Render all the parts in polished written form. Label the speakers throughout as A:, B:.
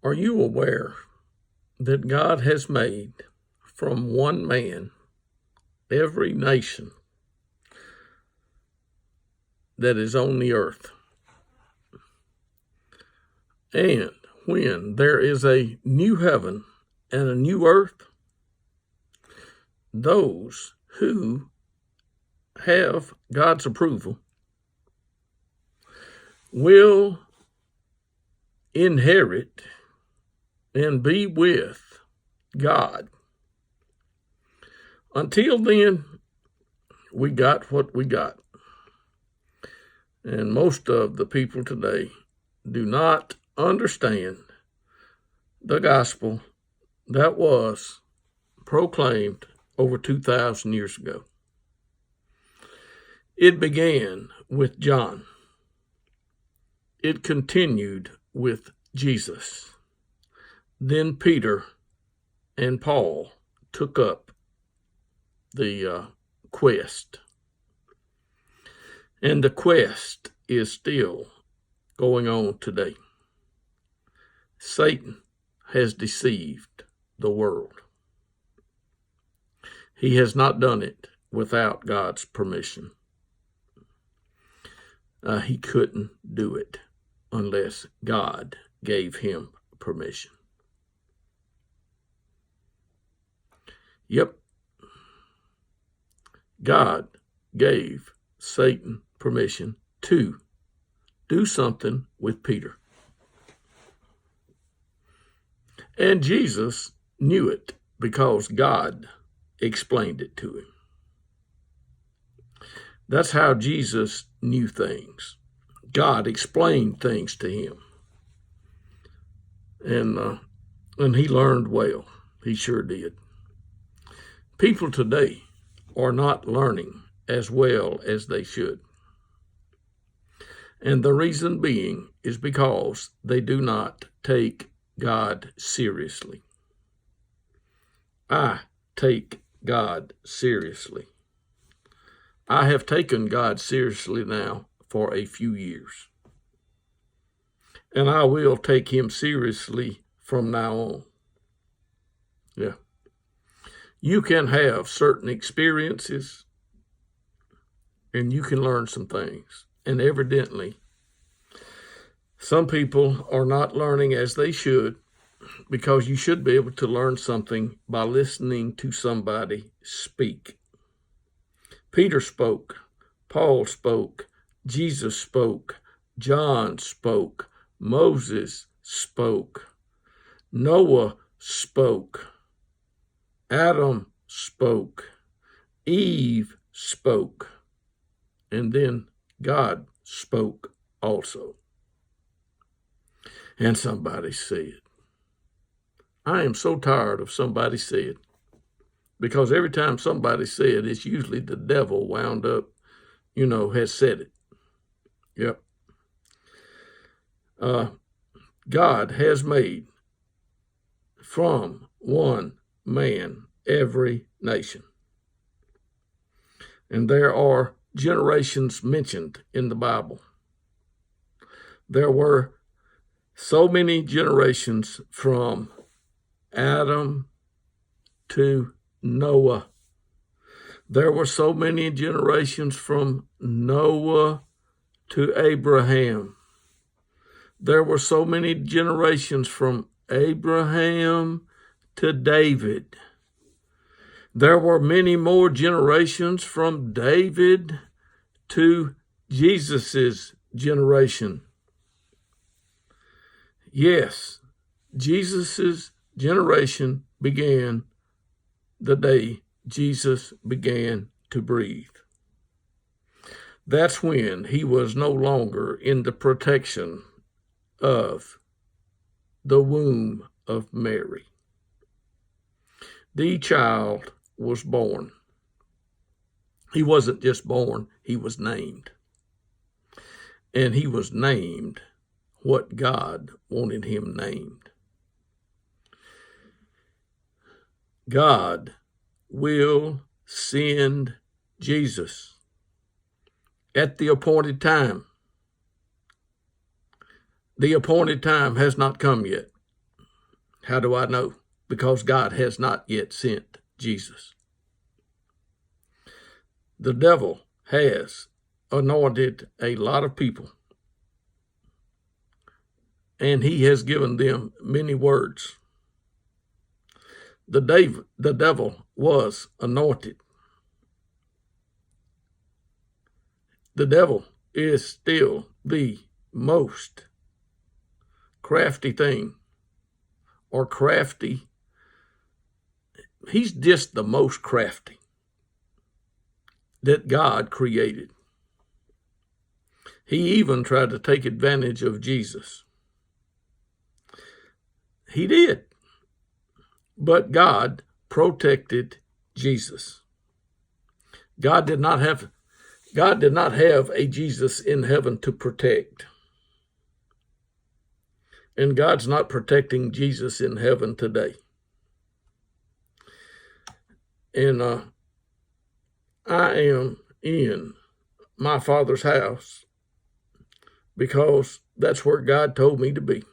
A: Are you aware that God has made from one man every nation that is on the earth? And when there is a new heaven and a new earth, those who have God's approval will inherit and be with God. Until then, we got what we got. And most of the people today do not understand the gospel that was proclaimed over 2,000 years ago. It began with John. It continued with Jesus. Then Peter and Paul took up the quest. And the quest is still going on today. Satan has deceived the world. He has not done it without God's permission. He couldn't do it unless God gave him permission. Yep. God gave Satan permission to do something with Peter. And Jesus knew it because God explained it to him. That's how Jesus knew things. God explained things to him. And he learned well. He sure did. People today are not learning as well as they should. And the reason being is because they do not take God seriously. I take God seriously. I have taken God seriously now for a few years. And I will take him seriously from now on. Yeah. You can have certain experiences and you can learn some things. And evidently, some people are not learning as they should, because you should be able to learn something by listening to somebody speak. Peter spoke, Paul spoke, Jesus spoke, John spoke, Moses spoke, Noah spoke, Adam spoke, Eve spoke, and then God spoke also. And somebody said. I am so tired of somebody said, because every time somebody said, it's usually the devil wound up, has said it. Yep. God has made from one man every nation. And there are generations mentioned in the Bible. There were so many generations from Adam to Noah. There were so many generations from Noah to Abraham. There were so many generations from Abraham to David. There were many more generations from David to Jesus's generation. Yes, Jesus's generation began the day Jesus began to breathe. That's when he was no longer in the protection of the womb of Mary. The child was born. He wasn't just born, he was named. And he was named what God wanted him named. God will send Jesus at the appointed time. The appointed time has not come yet. How do I know? Because God has not yet sent Jesus. The devil has anointed a lot of people, and he has given them many words. The devil was anointed. The devil is still the most crafty thing, or crafty. He's just the most crafty that God created. He even tried to take advantage of Jesus. He did. But God protected Jesus. God did not have a Jesus in heaven to protect. And God's not protecting Jesus in heaven today. And I am in my Father's house because that's where God told me to be.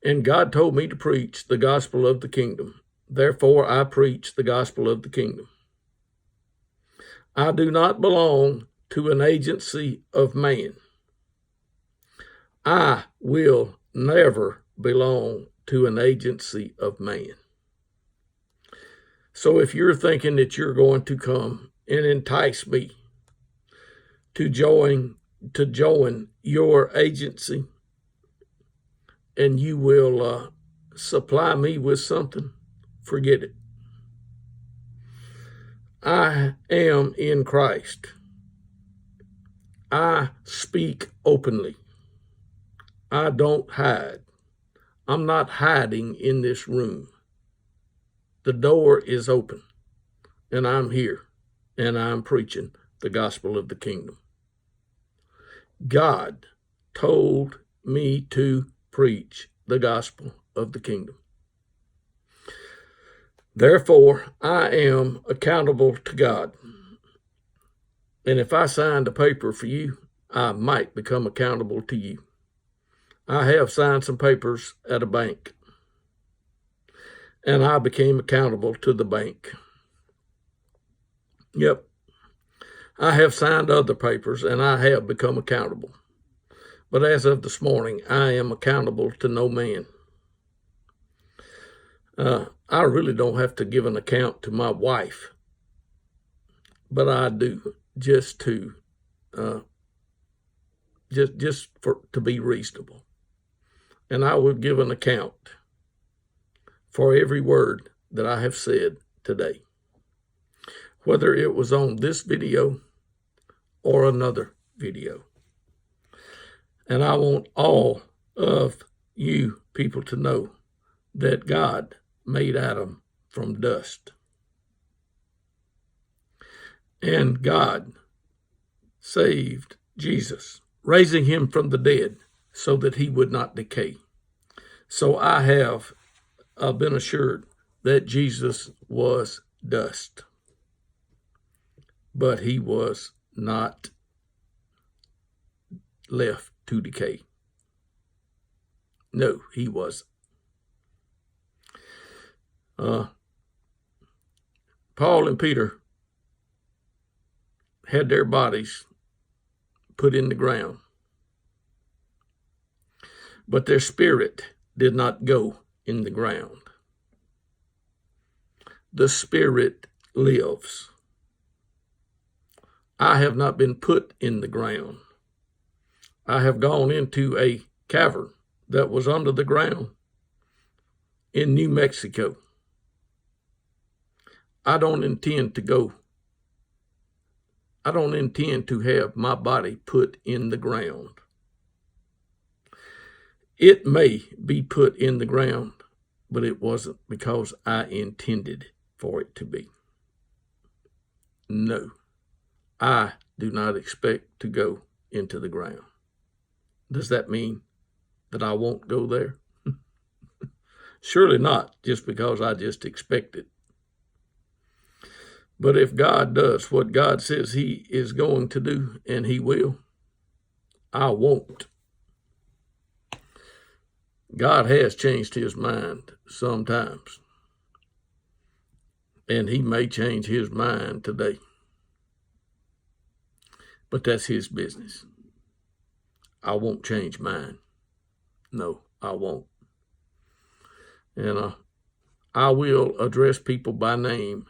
A: And God told me to preach the gospel of the kingdom. Therefore, I preach the gospel of the kingdom. I do not belong to an agency of man. I will never belong to an agency of man. So if you're thinking that you're going to come and entice me to join your agency, and you will supply me with something, forget it. I am in Christ. I speak openly. I don't hide. I'm not hiding in this room. The door is open, and I'm here, and I'm preaching the gospel of the kingdom. God told me to preach the gospel of the kingdom. Therefore, I am accountable to God. And if I signed a paper for you, I might become accountable to you. I have signed some papers at a bank, and I became accountable to the bank. Yep. I have signed other papers, and I have become accountable. But as of this morning, I am accountable to no man. I really don't have to give an account to my wife, but I do just to be reasonable. And I will give an account for every word that I have said today, whether it was on this video or another video. And I want all of you people to know that God made Adam from dust. And God saved Jesus, raising him from the dead so that he would not decay. So I have been assured that Jesus was dust, but he was not left to decay. No, he wasn't. Paul and Peter had their bodies put in the ground, but their spirit did not go in the ground. The spirit lives. I have not been put in the ground. I have gone into a cavern that was under the ground in New Mexico. I don't intend to go. I don't intend to have my body put in the ground. It may be put in the ground, but it wasn't because I intended for it to be. No, I do not expect to go into the ground. Does that mean that I won't go there? Surely not, just because I just expect it. But if God does what God says he is going to do, and he will, I won't. God has changed his mind sometimes, and he may change his mind today, but that's his business. I won't change mine. No, I won't. And I will address people by name,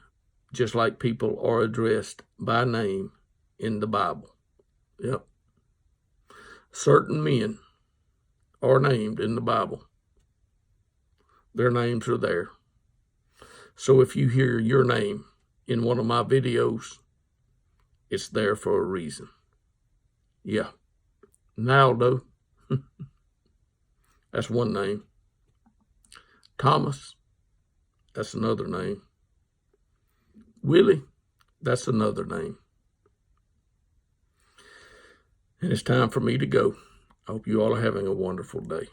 A: just like people are addressed by name in the Bible. Yep. Certain men are named in the Bible. Their names are there. So if you hear your name in one of my videos, it's there for a reason. Yeah. Naldo, that's one name. Thomas, that's another name. Willie, that's another name. And it's time for me to go. I hope you all are having a wonderful day.